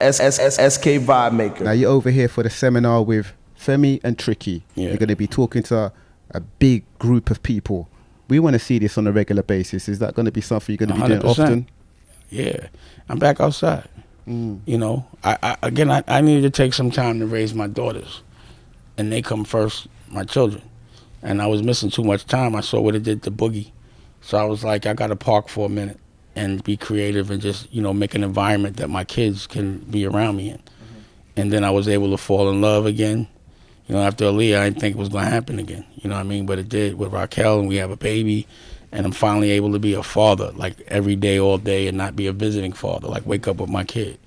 SK Vibemaker. Now you're over here for the seminar with Femi and Tricky. Yeah. You're going to be talking to a big group of people. We want to see this on a regular basis. Is that going to be something you're going to be doing 100%. often? Yeah, I'm back outside. You know, I needed to take some time to raise my daughters, and they come first, my children. And I was missing too much time. I saw what it did to Boogie, so I was like, I got to park for a minute and be creative and just, you know, make an environment that my kids can be around me in. And then I was able to fall in love again. You know, after Aaliyah, I didn't think it was going to happen again. You know what I mean? But it did with Raquel, and we have a baby. And I'm finally able to be a father, like every day, all day, and not be a visiting father. Like wake up with my kid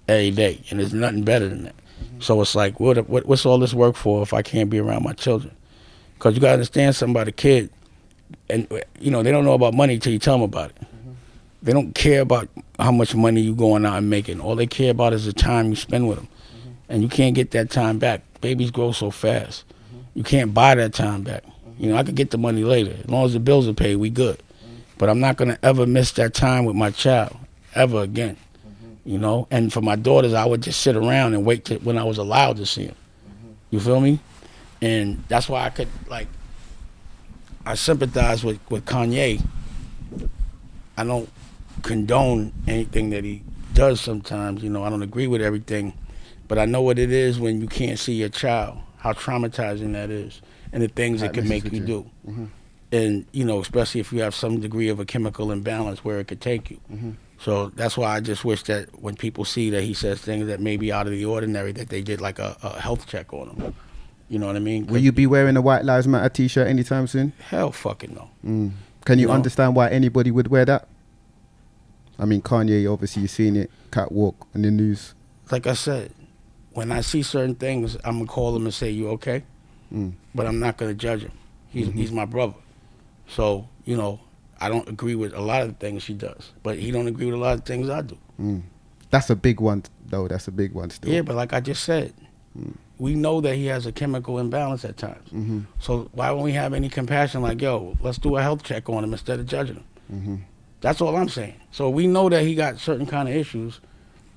every day, and there's nothing better than that. So it's like, what's all this work for if I can't be around my children? Because you got to understand something about a kid, and you know, they don't know about money till you tell them about it. They don't care about how much money you going out and making. All they care about is the time you spend with them. And you can't get that time back. Babies grow so fast. You can't buy that time back. You know, I could get the money later. As long as the bills are paid, we good. But I'm not going to ever miss that time with my child, ever again. You know? And for my daughters, I would just sit around and wait till when I was allowed to see them. You feel me? And that's why I could, like, I sympathize with Kanye. I don't condone anything that he does sometimes. You know, I don't agree with everything. But I know what it is when you can't see your child, how traumatizing that is. And the things it can make you do. And, you know, especially if you have some degree of a chemical imbalance where it could take you. So that's why I just wish that when people see that he says things that may be out of the ordinary, that they did like a health check on him. You know what I mean? Will you be wearing a White Lives Matter t-shirt anytime soon? Hell fucking no. Can you understand why anybody would wear that? I mean, Kanye, obviously you've seen it, catwalk in the news. Like I said, when I see certain things, I'm going to call him and say, you okay? But I'm not going to judge him. He's my brother. So, you know, I don't agree with a lot of the things he does, but he don't agree with a lot of things I do. That's a big one, though. That's a big one still. Yeah, but like I just said, we know that he has a chemical imbalance at times. So why won't we have any compassion like, yo, let's do a health check on him instead of judging him? That's all I'm saying. So we know that he got certain kind of issues.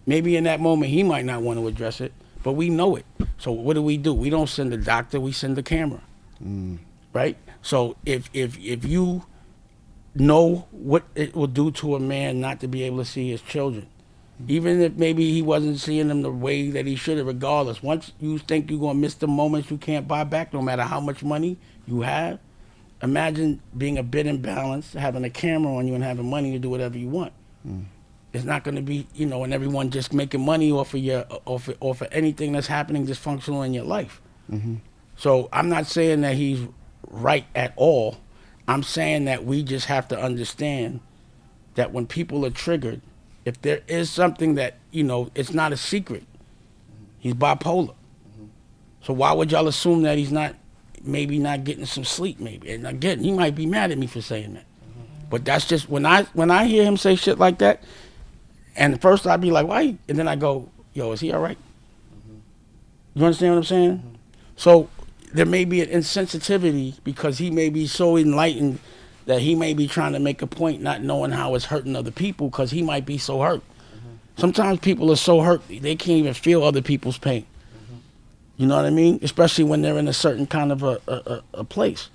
Maybe in that moment he might not want to address it, but we know it. So what do? We don't send a doctor, we send a camera. Right? So if you know what it will do to a man not to be able to see his children, even if maybe he wasn't seeing them the way that he should have, regardless, once you think you're going to miss the moments you can't buy back, no matter how much money you have, imagine being a bit imbalanced, having a camera on you and having money to do whatever you want. It's not going to be, you know, and everyone just making money off of anything that's happening dysfunctional in your life. So I'm not saying that he's right at all. I'm saying that we just have to understand that when people are triggered, if there is something that, you know, it's not a secret. He's bipolar. So why would y'all assume that he's maybe not getting some sleep, maybe? And again, he might be mad at me for saying that. But that's just, when I hear him say shit like that, and at first I'd be like, why? And then I go, yo, is he all right? You understand what I'm saying? So there may be an insensitivity because he may be so enlightened that he may be trying to make a point not knowing how it's hurting other people because he might be so hurt. Sometimes people are so hurt they can't even feel other people's pain. You know what I mean? Especially when they're in a certain kind of a place.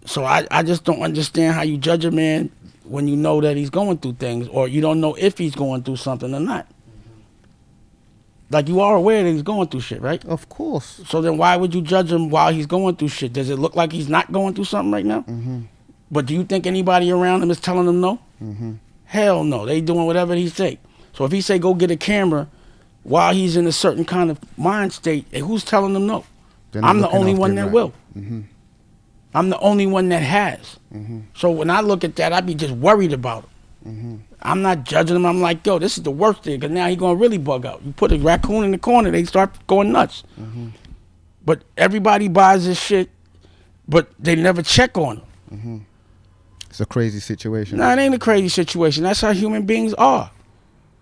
So I just don't understand how you judge a man when you know that he's going through things, or you don't know if he's going through something or not. Like, you are aware that he's going through shit, right? Of course. So then why would you judge him while he's going through shit? Does it look like he's not going through something right now? But do you think anybody around him is telling him no? Hell no. They doing whatever he say. So if he say go get a camera while he's in a certain kind of mind state, who's telling him no? I'm the only one that will. I'm the only one that has. So when I look at that, I be just worried about him. I'm not judging him. I'm like, yo, this is the worst thing, because now he's going to really bug out. You put a raccoon in the corner, they start going nuts. But everybody buys this shit, but they never check on him. It's a crazy situation. Nah, it ain't a crazy situation. That's how human beings are.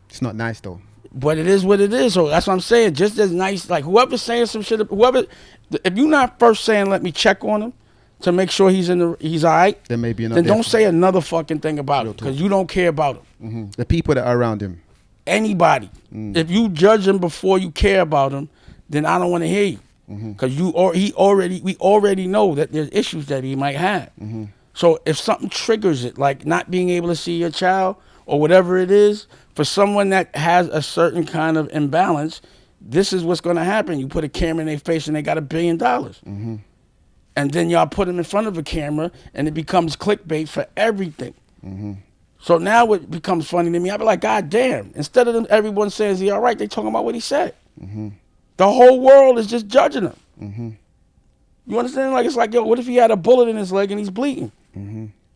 It's not nice, though. But it is what it is. So that's what I'm saying. Just as nice, like whoever's saying some shit, if you're not first saying, let me check on him to make sure he's all right, There may be another. then don't say another fucking thing about it, because you don't care about him. The people that are around him. anybody. If you judge him before you care about him, then I don't want to hear you. Because we already know that there's issues that he might have. So if something triggers it, like not being able to see your child or whatever it is, for someone that has a certain kind of imbalance, this is what's going to happen. You put a camera in their face and they got $1 billion. And then y'all put them in front of a camera and it becomes clickbait for everything. So now it becomes funny to me. I be like, God damn. Instead of them, everyone says he all right, they talking about what he said. The whole world is just judging him. You understand? Like, it's like, yo, what if he had a bullet in his leg and he's bleeding?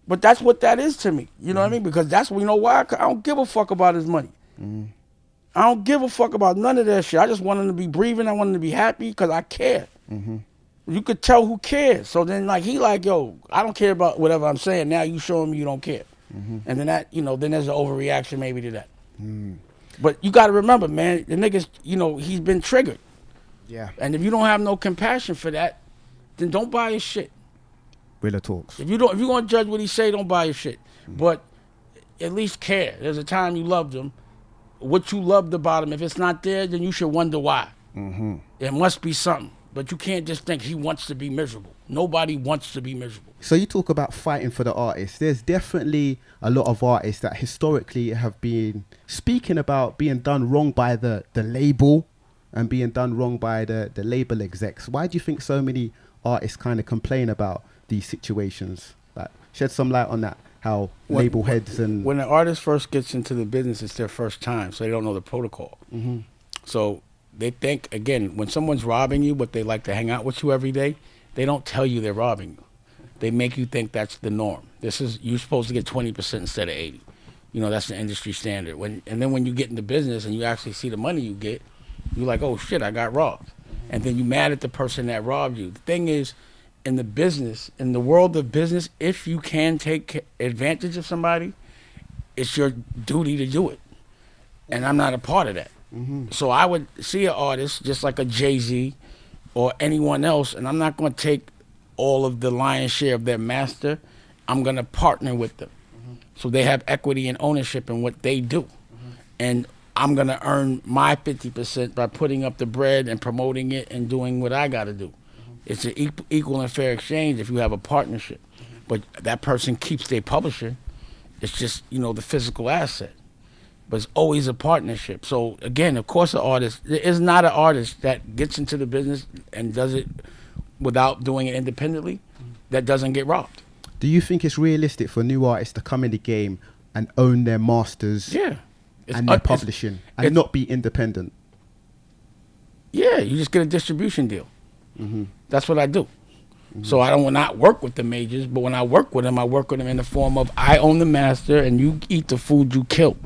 But that's what that is to me. You know what I mean? Because that's, you know why? I don't give a fuck about his money. I don't give a fuck about none of that shit. I just want him to be breathing. I want him to be happy because I care. You could tell who cares. So then, like, he like, yo, I don't care about whatever I'm saying. Now you showing me you don't care. And then that, you know, then there's an overreaction maybe to that. But you got to remember, man, the nigga's, you know, he's been triggered. Yeah. And if you don't have no compassion for that, then don't buy his shit. Willa talks. If you're gonna judge what he say, don't buy his shit. But at least care. There's a time you loved him. What you loved about him, if it's not there, then you should wonder why. It must be something. But you can't just think he wants to be miserable. Nobody wants to be miserable. So you talk about fighting for the artist. There's definitely a lot of artists that historically have been speaking about being done wrong by the label and being done wrong by the label execs. Why do you think so many artists kind of complain about these situations? Like, shed some light on that, how label heads and... When an artist first gets into the business, it's their first time, so they don't know the protocol. So they think, again, when someone's robbing you, but they like to hang out with you every day, they don't tell you they're robbing you. They make you think that's the norm. You're supposed to get 20% instead of 80. You know, that's the industry standard. And then when you get into business and you actually see the money you get, you're like, oh shit, I got robbed. And then you mad at the person that robbed you. The thing is, in the world of business, if you can take advantage of somebody, it's your duty to do it. And I'm not a part of that. So I would see an artist just like a Jay-Z or anyone else, and I'm not going to take all of the lion's share of their master. I'm going to partner with them. So they have equity and ownership in what they do. And I'm going to earn my 50% by putting up the bread and promoting it and doing what I got to do. It's an equal and fair exchange if you have a partnership. But that person keeps their publisher. It's just, you know, the physical asset. But it's always a partnership. So, again, of course, there is not an artist that gets into the business and does it without doing it independently that doesn't get robbed. Do you think it's realistic for new artists to come in the game and own their masters and their publishing and not be independent? Yeah, you just get a distribution deal. That's what I do. So I don't not work with the majors, but when I work with them in the form of I own the master and you eat the food you kill.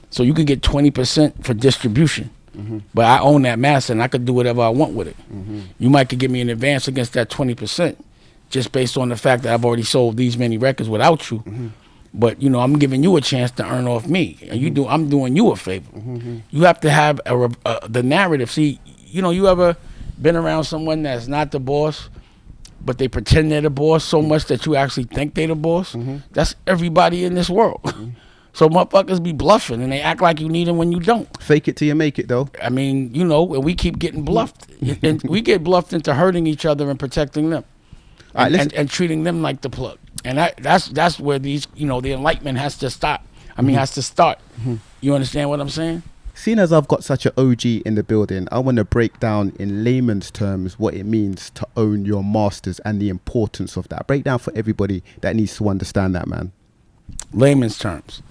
So you could get 20% for distribution, but I own that master and I could do whatever I want with it. You might could give me an advance against that 20% just based on the fact that I've already sold these many records without you. But, you know, I'm giving you a chance to earn off me. And I'm doing you a favor. You have to have the narrative. See, you know, you ever been around someone that's not the boss, but they pretend they're the boss so much that you actually think they're the boss? That's everybody in this world. So motherfuckers be bluffing and they act like you need them when you don't. Fake it till you make it, though. I mean, you know, and we keep getting bluffed. And we get bluffed into hurting each other and protecting them. And treating them like the plug. And that's where these, you know, the enlightenment has to stop. Has to start. You understand what I'm saying? Seeing as I've got such an OG in the building, I want to break down in layman's terms what it means to own your masters and the importance of that. Break down for everybody that needs to understand that, man. Layman's terms.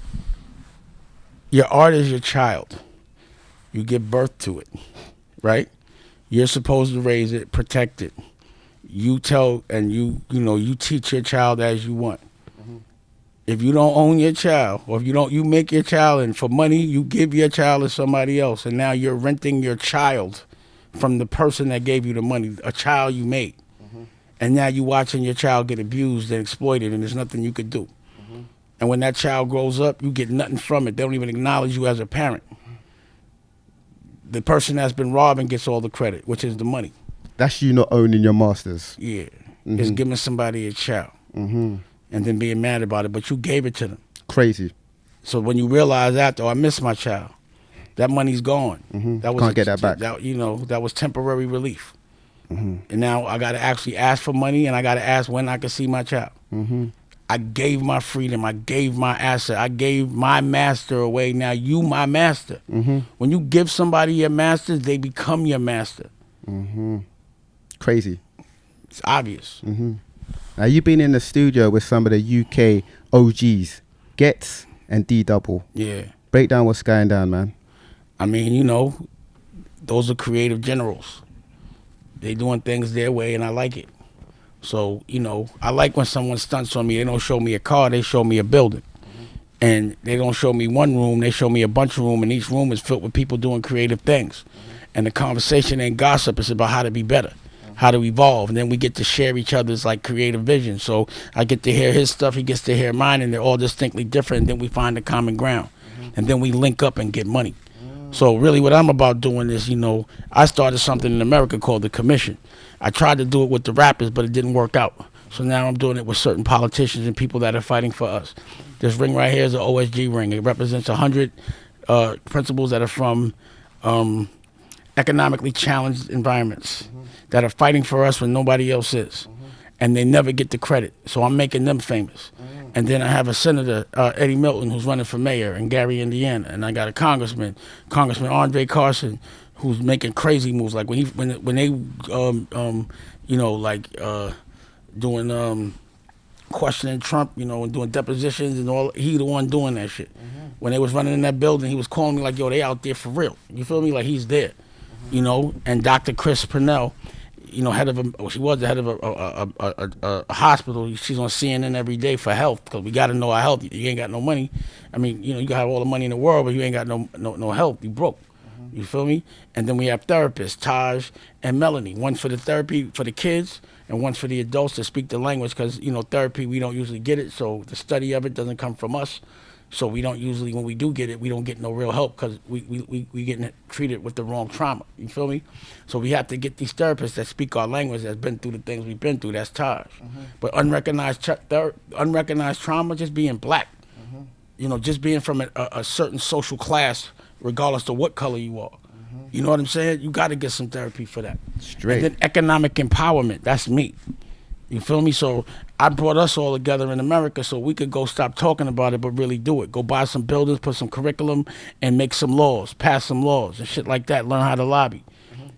Your art is your child. You give birth to it, right? You're supposed to raise it, protect it. You tell and you teach your child as you want. If you don't own your child, or if you make your child, and for money you give your child to somebody else, and now you're renting your child from the person that gave you the money, a child you made, and now you watching your child get abused and exploited, and there's nothing you could do. And when that child grows up, you get nothing from it. They don't even acknowledge you as a parent. The person that's been robbing gets all the credit, which is the money. That's you not owning your masters. Yeah. It's giving somebody a child. And then being mad about it, but you gave it to them. Crazy. So when you realize after, I miss my child, That money's gone. That was Can't get that back. That, you know, that was temporary relief. And now I got to actually ask for money, and I got to ask when I can see my child. I gave my freedom. I gave my asset. I gave my master away. Now you my master. When you give somebody your master, they become your master. Crazy. It's obvious. Now you've been in the studio with some of the UK OGs, Ghetts and D Double. Yeah. Break down what's going down, man. I mean, you know, those are creative generals. They doing things their way, and I like it. So, you know, I like when someone stunts on me. They don't show me a car, they show me a building. And they don't show me one room, they show me a bunch of rooms, and each room is filled with people doing creative things. And the conversation ain't gossip, it's about how to be better, how to evolve. And then we get to share each other's like creative vision. So I get to hear his stuff, he gets to hear mine, and they're all distinctly different. And then we find a common ground. And then we link up and get money. So really what I'm about doing is, you know, I started something in America called the Commission. I tried to do it with the rappers, but it didn't work out. So now I'm doing it with certain politicians and people that are fighting for us. This ring right here is an OSG ring. It represents 100 principles that are from economically challenged environments that are fighting for us when nobody else is. And they never get the credit. So I'm making them famous. And then I have a senator, Eddie Milton, who's running for mayor in Gary, Indiana. And I got a Congressman Andre Carson, who's making crazy moves. Like when they you know, like doing questioning Trump, you know, and doing depositions and all, he the one doing that shit. When they was running in that building, he was calling me like, yo, they out there for real. You feel me? Like he's there, you know. And Dr. Chris Purnell, you know, she was the head of a hospital. She's on CNN every day for health, because we got to know our health. You ain't got no money. I mean, you know, you can have all the money in the world, but you ain't got no health. You broke. You feel me? And then we have therapists, Taj and Melanie. One for the therapy for the kids, and one for the adults to speak the language, because, you know, therapy, we don't usually get it, so the study of it doesn't come from us. So we don't usually, when we do get it, we don't get no real help, because we getting treated with the wrong trauma. You feel me? So we have to get these therapists that speak our language, that's been through the things we've been through. That's Taj. But unrecognized trauma, just being black, you know, just being from a certain social class, regardless of what color you are. You know what I'm saying? You got to get some therapy for that. Straight. And then economic empowerment, that's me. You feel me? So I brought us all together in America so we could go stop talking about it but really do it. Go buy some buildings, put some curriculum, and make some laws, pass some laws and shit like that. Learn how to lobby.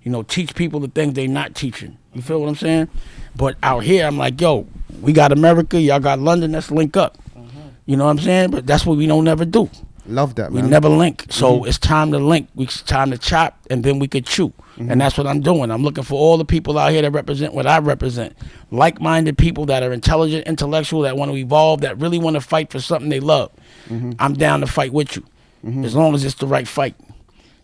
You know, teach people the things they not teaching. You feel what I'm saying? But out here, I'm like, yo, we got America, y'all got London, let's link up. You know what I'm saying? But that's what we don't never do. Love that, man. We never link. So it's time to link. It's time to chop, and then we could chew. And that's what I'm doing. I'm looking for all the people out here that represent what I represent. Like-minded people that are intelligent, intellectual, that want to evolve, that really want to fight for something they love. I'm down to fight with you, as long as it's the right fight.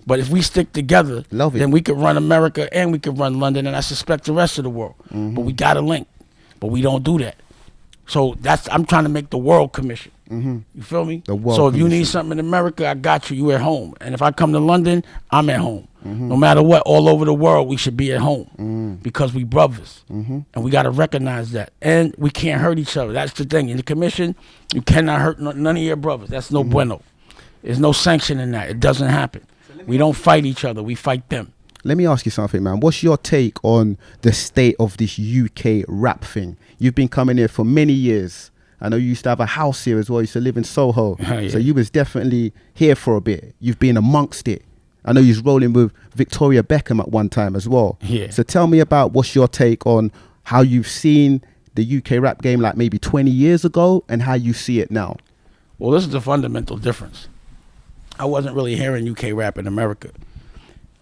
But if we stick together, then we could run America and we could run London, and I suspect the rest of the world. But we got to link. But we don't do that. So I'm trying to make the world commission. You feel me? So if you need something in America, I got you. You at home. And if I come to London, I'm at home. No matter what, all over the world, we should be at home because we brothers. And we got to recognize that. And we can't hurt each other. That's the thing. In the commission, you cannot hurt none of your brothers. That's no bueno. There's no sanction in that. It doesn't happen. We don't fight each other. We fight them. Let me ask you something, man. What's your take on the state of this UK rap thing? You've been coming here for many years. I know you used to have a house here as well. You used to live in Soho. Yeah. So you was definitely here for a bit. You've been amongst it. I know you was rolling with Victoria Beckham at one time as well. Yeah. So tell me about what's your take on how you've seen the UK rap game like maybe 20 years ago and how you see it now. Well, this is the fundamental difference. I wasn't really hearing UK rap in America.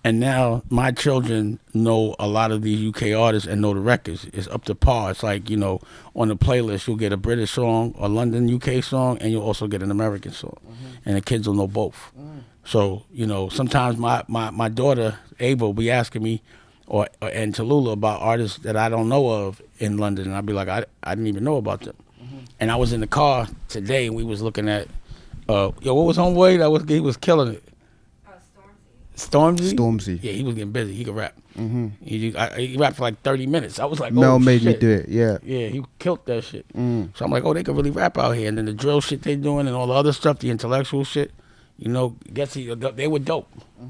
And now my children know a lot of these UK artists and know the records. It's up to par. It's like, you know, on the playlist, you'll get a British song, a London UK song, and you'll also get an American song. And the kids will know both. So, you know, sometimes my daughter, Ava, will be asking me, and Tallulah, about artists that I don't know of in London. And I'll be like, I didn't even know about them. And I was in the car today, and we was looking at, what was Homeboy? He was killing it. Stormzy? Yeah, he was getting busy. He could rap. He rapped for like 30 minutes. I was like, Mel oh, made shit. me do it, yeah. Yeah, he killed that shit. So I'm like, oh, they could really rap out here. And then the drill shit they doing and all the other stuff, the intellectual shit, You know, they were dope.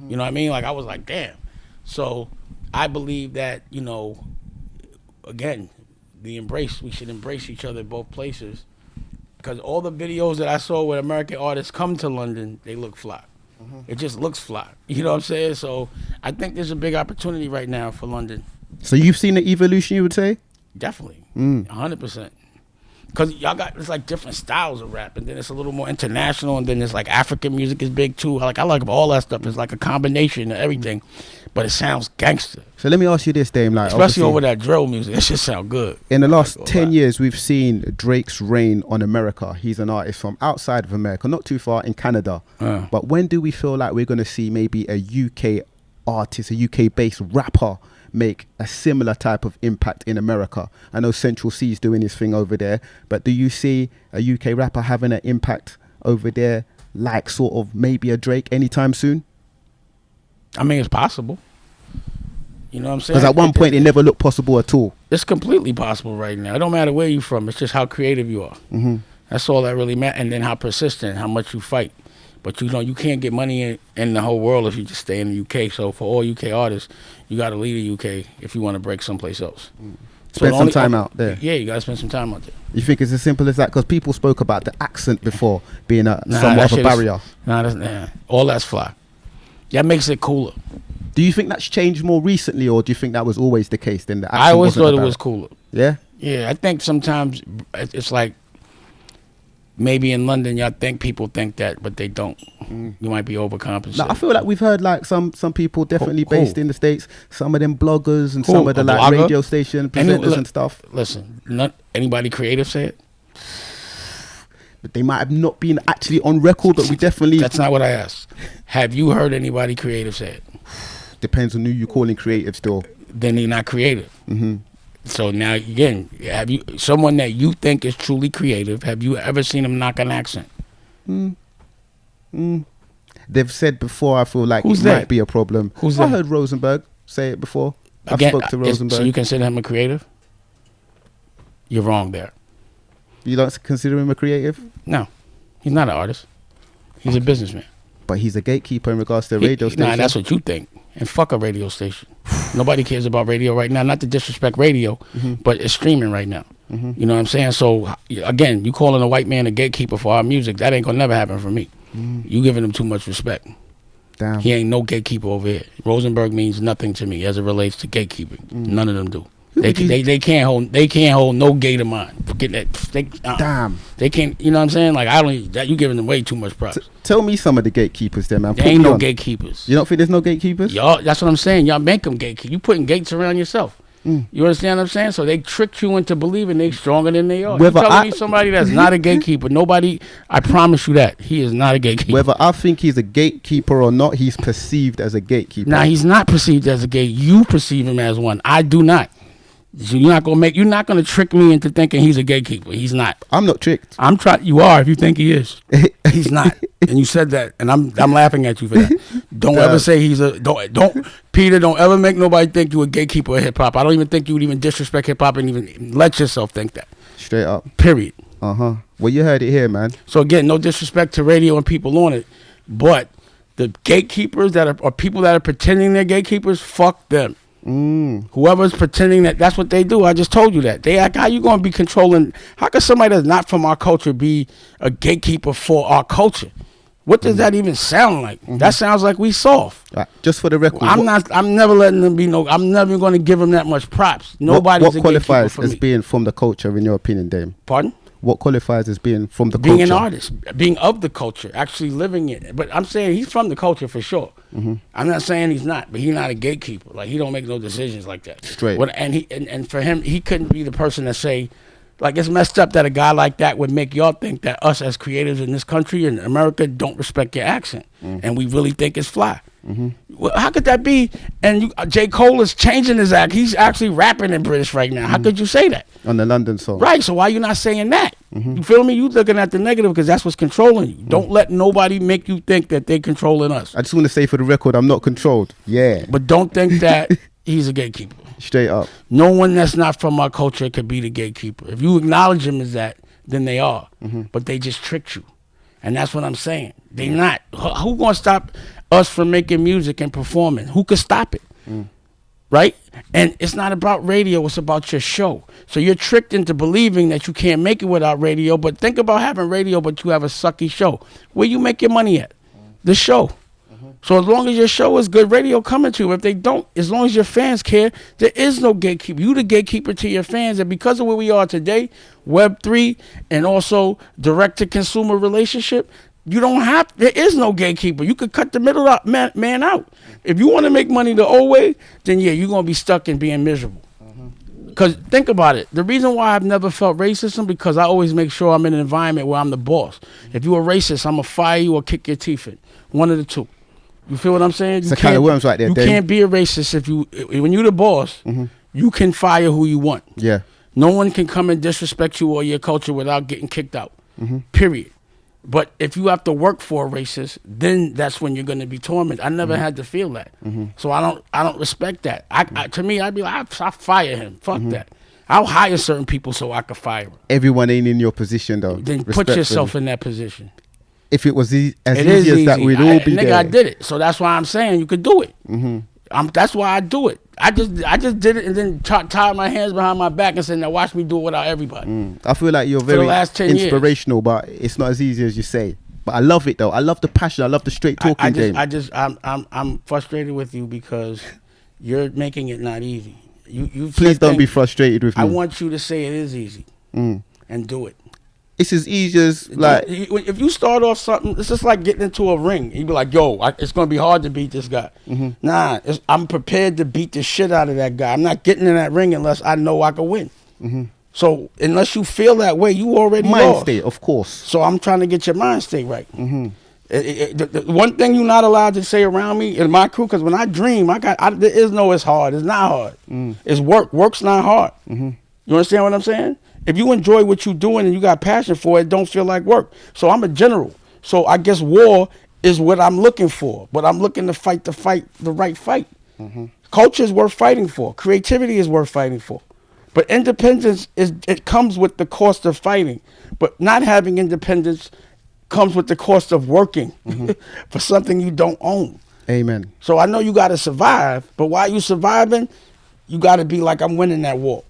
You know what I mean? Like I was like, damn. So I believe that, you know, again, we should embrace each other in both places. Because all the videos that I saw where American artists come to London, they look fly. It just looks fly. You know what I'm saying? So I think there's a big opportunity right now for London. So you've seen the evolution, you would say? Definitely. 100%. Because y'all got, it's like different styles of rap, and then it's a little more international, and then it's like African music is big too. I like all that stuff. It's like a combination of everything, but it sounds gangster. So let me ask you this, Dame. Like, especially over that drill music, that shit sound good. In the last 10 years, we've seen Drake's reign on America. He's an artist from outside of America, not too far, in Canada. But when do we feel like we're going to see maybe a UK artist, a UK-based rapper, make a similar type of impact in America? I know Central C's doing his thing over there, but do you see a UK rapper having an impact over there, like sort of maybe a Drake anytime soon? I mean, it's possible. You know what I'm saying? Because at one point it never looked possible at all. It's completely possible right now. It don't matter where you're from. It's just how creative you are. That's all that really matters. And then how persistent, how much you fight. But you know, you can't get money in the whole world if you just stay in the UK. So for all UK artists, you got to leave the UK if you want to break someplace else. Spend some time out there. Yeah, you got to spend some time out there. You think it's as simple as that? Because people spoke about the accent before being somewhat of a barrier. All that's fly. That makes it cooler. Do you think that's changed more recently, or do you think that was always the case? Then the accent I always thought it was cooler. Yeah? Yeah, I think sometimes it's like, maybe in London, people think that, but they don't. You might be overcompensating. Like, I feel like we've heard like some people definitely based in the States, some of them bloggers and some of the like radio station presenters and stuff. Listen, not anybody creative say it. But they might have not been actually on record, but we definitely... That's not what I asked. Have you heard anybody creative say it? Depends on who you calling creative still. Then they're not creative. So now, again, have you someone that you think is truly creative, have you ever seen them knock an accent? They've said before, I feel like might be a problem. Who's I that? heard Rosenberg say it before. Again, I spoke to Rosenberg. So you consider him a creative? You're wrong there. You don't consider him a creative? No. He's not an artist. He's a businessman. But he's a gatekeeper in regards to the radio station. Nah, that's what you think. And fuck a radio station. Nobody cares about radio right now. Not to disrespect radio, but it's streaming right now. You know what I'm saying? So, again, you calling a white man a gatekeeper for our music, that ain't gonna never happen for me. You giving him too much respect. Damn. He ain't no gatekeeper over here. Rosenberg means nothing to me as it relates to gatekeeping. None of them do. They can't hold no gate of mine. Forget that. Damn. They can't. You know what I'm saying? Like you giving them way too much props. Tell me some of the gatekeepers there, man. There ain't no gatekeepers. You don't think there's no gatekeepers? Y'all, that's what I'm saying. Y'all make them gatekeepers. You putting gates around yourself. You understand what I'm saying? So they tricked you into believing they stronger than they are. Whether you telling me somebody that's not a gatekeeper, nobody, I promise you that. He is not a gatekeeper. Whether I think he's a gatekeeper or not, he's perceived as a gatekeeper. Nah, he's not perceived as a gate. You perceive him as one. I do not. So you're not gonna trick me into thinking he's a gatekeeper. He's not. I'm not tricked. You are if you think he is. He's not. And you said that, and I'm laughing at you for that. Don't ever say he's a don't Peter. Don't ever make nobody think you a gatekeeper of hip hop. I don't even think you would even disrespect hip hop and even let yourself think that. Straight up. Period. Well, you heard it here, man. So again, no disrespect to radio and people on it, but the gatekeepers that are people that are pretending they're gatekeepers, fuck them. Whoever's pretending that's what they do. I just told you that. They act, how you gonna be controlling? How can somebody that's not from our culture be a gatekeeper for our culture? What does that even sound like? That sounds like we soft. Just for the record, I'm never letting them be I'm never gonna give them that much props. Nobody's what qualifies as being from the culture, in your opinion, Dame? Pardon? What qualifies as being from the culture? Being an artist, being of the culture, actually living it. But I'm saying he's from the culture for sure. I'm not saying he's not, but he's not a gatekeeper. Like, he don't make no decisions like that. Straight. And for him, he couldn't be the person to say, like, it's messed up that a guy like that would make y'all think that us as creatives in this country in America don't respect your accent, and we really think it's fly. Well, how could that be? And J. Cole is changing his act. He's actually rapping in British right now. How could you say that? On the London song. Right, so why you not saying that? You feel me? You looking at the negative because that's what's controlling you. Don't let nobody make you think that they controlling us. I just want to say for the record, I'm not controlled. Yeah. But don't think that he's a gatekeeper. Straight up. No one that's not from our culture could be the gatekeeper. If you acknowledge him as that, then they are. But they just tricked you. And that's what I'm saying. They not. Who gonna stop us from making music and performing? Who could stop it? Right? And it's not about radio, it's about your show. So you're tricked into believing that you can't make it without radio, but think about having radio but you have a sucky show. Where you make your money at? The show. So as long as your show is good, radio coming to you. If they don't, as long as your fans care, there is no gatekeeper. You the gatekeeper to your fans, and because of where we are today, Web3 and also direct-to-consumer relationship, there is no gatekeeper. You could cut the middle out, man out. If you want to make money the old way, then yeah, you're going to be stuck in being miserable. Because think about it. The reason why I've never felt racism, because I always make sure I'm in an environment where I'm the boss. If you're a racist, I'm going to fire you or kick your teeth in. One of the two. You feel what I'm saying? It's a kind of worms right there. You can't be a racist when you're the boss. You can fire who you want. Yeah. No one can come and disrespect you or your culture without getting kicked out. Period. But if you have to work for a racist, then that's when you're going to be tormented. I never had to feel that, so I don't respect that. To me, I'd be like, I fire him. Fuck that. I'll hire certain people so I can fire them. Everyone ain't in your position though. Then put yourself in that position. If it was easy as that, we'd all be there. I did it, so that's why I'm saying you could do it. That's why I do it. I just did it and then tied my hands behind my back and said, "Now watch me do it without everybody." I feel like you're very inspirational, but it's not as easy as you say. But I love it though. I love the passion. I love the straight talking game. I'm frustrated with you because you're making it not easy. You please don't be frustrated with me. I want you to say it is easy and do it. It's as easy as like if you start off something, it's just like getting into a ring. You be like, "Yo, it's gonna be hard to beat this guy." Nah, I'm prepared to beat the shit out of that guy. I'm not getting in that ring unless I know I can win. So unless you feel that way, you already mind lost. state, of course. So I'm trying to get your mind state right. The one thing you're not allowed to say around me in my crew, because when I dream, there is no it's hard. It's not hard. It's work. Work's not hard. You understand what I'm saying? If you enjoy what you're doing and you got passion for it, don't feel like work. So I'm a general. So I guess war is what I'm looking for. But I'm looking to fight the right fight. Culture is worth fighting for. Creativity is worth fighting for. But independence it comes with the cost of fighting. But not having independence comes with the cost of working for something you don't own. Amen. So I know you got to survive, but while you surviving, you got to be like, I'm winning that war.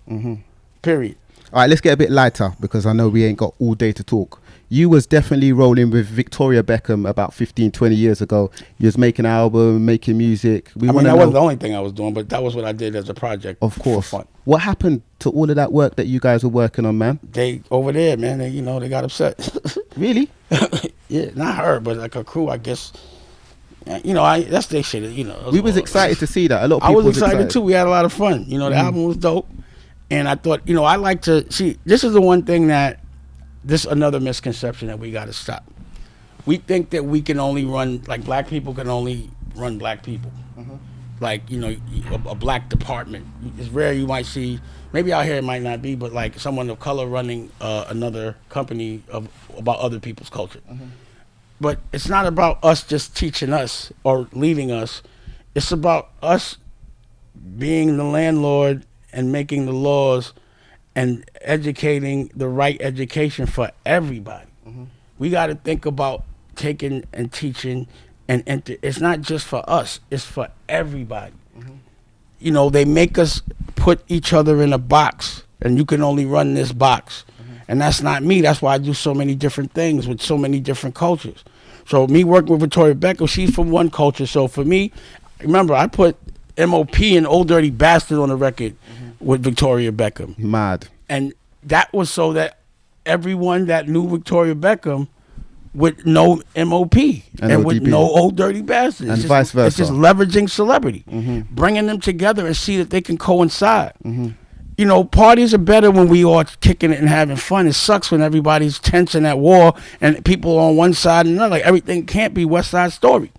Period. All right, let's get a bit lighter because I know we ain't got all day to talk. You was definitely rolling with Victoria Beckham about 15, 20 years ago. You was making an album, making music. That wasn't the only thing I was doing, but that was what I did as a project. Of course. For fun. What happened to all of that work that you guys were working on, man? They over there, man. They got upset. Really? Yeah, not her, but like her crew, I guess. That's their shit. We was excited to see that. A lot of people I was excited too. We had a lot of fun. The album was dope. And I thought, I like to see, this is the one thing this is another misconception that we got to stop. We think that we can only run, like black people can only run black people. Like, a black department. It's rare you might see, maybe out here it might not be, but like someone of color running another company about other people's culture. But it's not about us just teaching us or leading us. It's about us being the landlord and making the laws and educating the right education for everybody. We got to think about taking and teaching and it's not just for us, it's for everybody. They make us put each other in a box and you can only run this box. And that's not me. That's why I do so many different things with so many different cultures. So me working with Victoria Beckham, she's from one culture. So for me, remember, I put MOP and Old Dirty Bastard on the record with Victoria Beckham. Mad. And that was so that everyone that knew Victoria Beckham would know MOP and would know Old Dirty Bastard. And vice versa. It's just leveraging celebrity, bringing them together and see that they can coincide. Parties are better when we all kicking it and having fun. It sucks when everybody's tense and at war and people on one side and another. Like everything can't be West Side Story.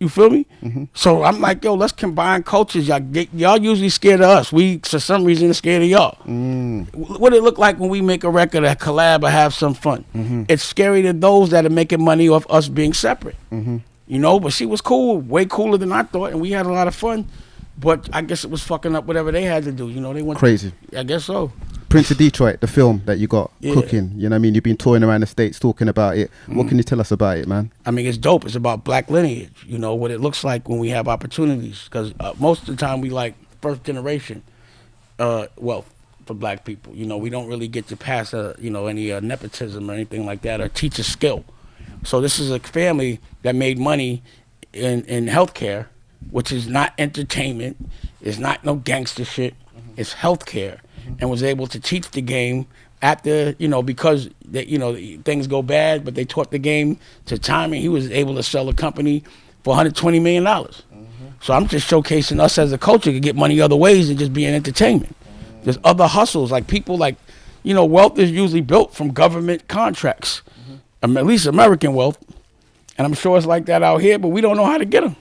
You feel me? So I'm like, yo, let's combine cultures. Y'all usually scared of us. We, for some reason, are scared of y'all. What it look like when we make a record, a collab, or have some fun? It's scary to those that are making money off us being separate. But she was cool, way cooler than I thought, and we had a lot of fun. But I guess it was fucking up whatever they had to do. They went crazy. I guess so. Prince of Detroit, the film that you got Yeah. cooking. You know what I mean? You've been touring around the States talking about it. What can you tell us about it, man? I mean, it's dope. It's about black lineage, you know, what it looks like when we have opportunities. Because most of the time we like first generation wealth for black people. You know, we don't really get to pass, you know, any nepotism or anything like that or teach a skill. So this is a family that made money in healthcare, which is not entertainment. It's not no gangster shit. It's healthcare, and was able to teach the game after, you know, because they, you know, things go bad, but they taught the game to time, and he was able to sell a company for $120 million. So I'm just showcasing us as a culture to get money other ways than just being entertainment. There's other hustles, like people like, you know, wealth is usually built from government contracts, at least American wealth, and I'm sure it's like that out here, but we don't know how to get them.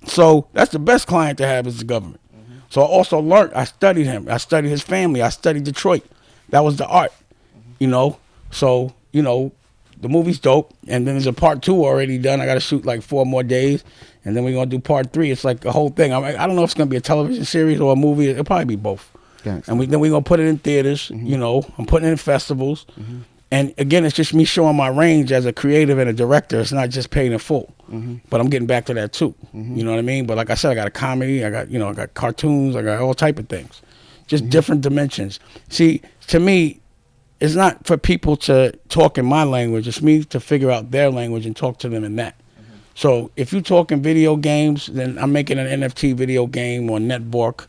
So that's the best client to have is the government. So I also learned, I studied him. I studied his family. I studied Detroit. That was the art, you know. So, you know, the movie's dope. And then there's a part 2 already done. I got to shoot like 4 more days. And then we're going to do part 3. It's like a whole thing. I don't know if it's going to be a television series or a movie. It'll probably be both. Gangsta. And then we're going to put it in theaters, you know. I'm putting it in festivals. And again, it's just me showing my range as a creative and a director. It's not just paid in full. But I'm getting back to that too. You know what I mean? But like I said, I got a comedy, I got cartoons, I got all type of things. Just different dimensions. See, to me, it's not for people to talk in my language. It's me to figure out their language and talk to them in that. So if you're talking video games, then I'm making an NFT video game on Network,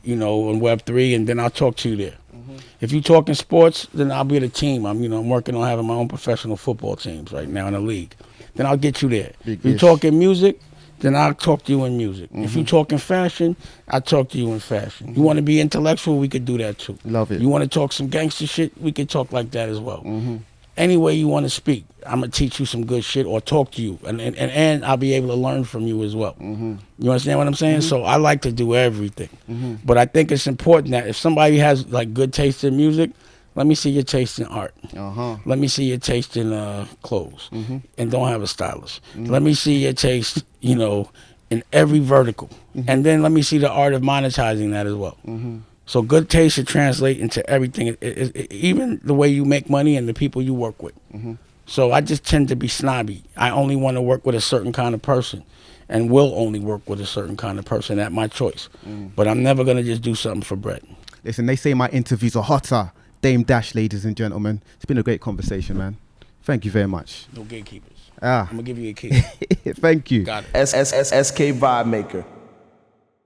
you know, on Web3, and then I'll talk to you there. If you're talking sports, then I'll be the team. I'm working on having my own professional football teams right now in the league. Then I'll get you there. If you're talking music, then I'll talk to you in music. If you're talking fashion, I'll talk to you in fashion. You want to be intellectual, we could do that too. Love it. You want to talk some gangster shit, we could talk like that as well. Any way you want to speak, I'm going to teach you some good shit or talk to you. And I'll be able to learn from you as well. You understand what I'm saying? So I like to do everything. But I think it's important that if somebody has like good taste in music, let me see your taste in art. Let me see your taste in clothes and don't have a stylist. Let me see your taste, you know, in every vertical. And then let me see the art of monetizing that as well. So good taste should translate into everything, even the way you make money and the people you work with. So I just tend to be snobby. I only want to work with a certain kind of person and will only work with a certain kind of person at my choice. But I'm never going to just do something for bread. Listen, they say my interviews are hotter. Dame Dash, ladies and gentlemen. It's been a great conversation, man. Thank you very much. No gatekeepers. Ah. I'm going to give you a key. Thank you. Got it. SK Vibemaker.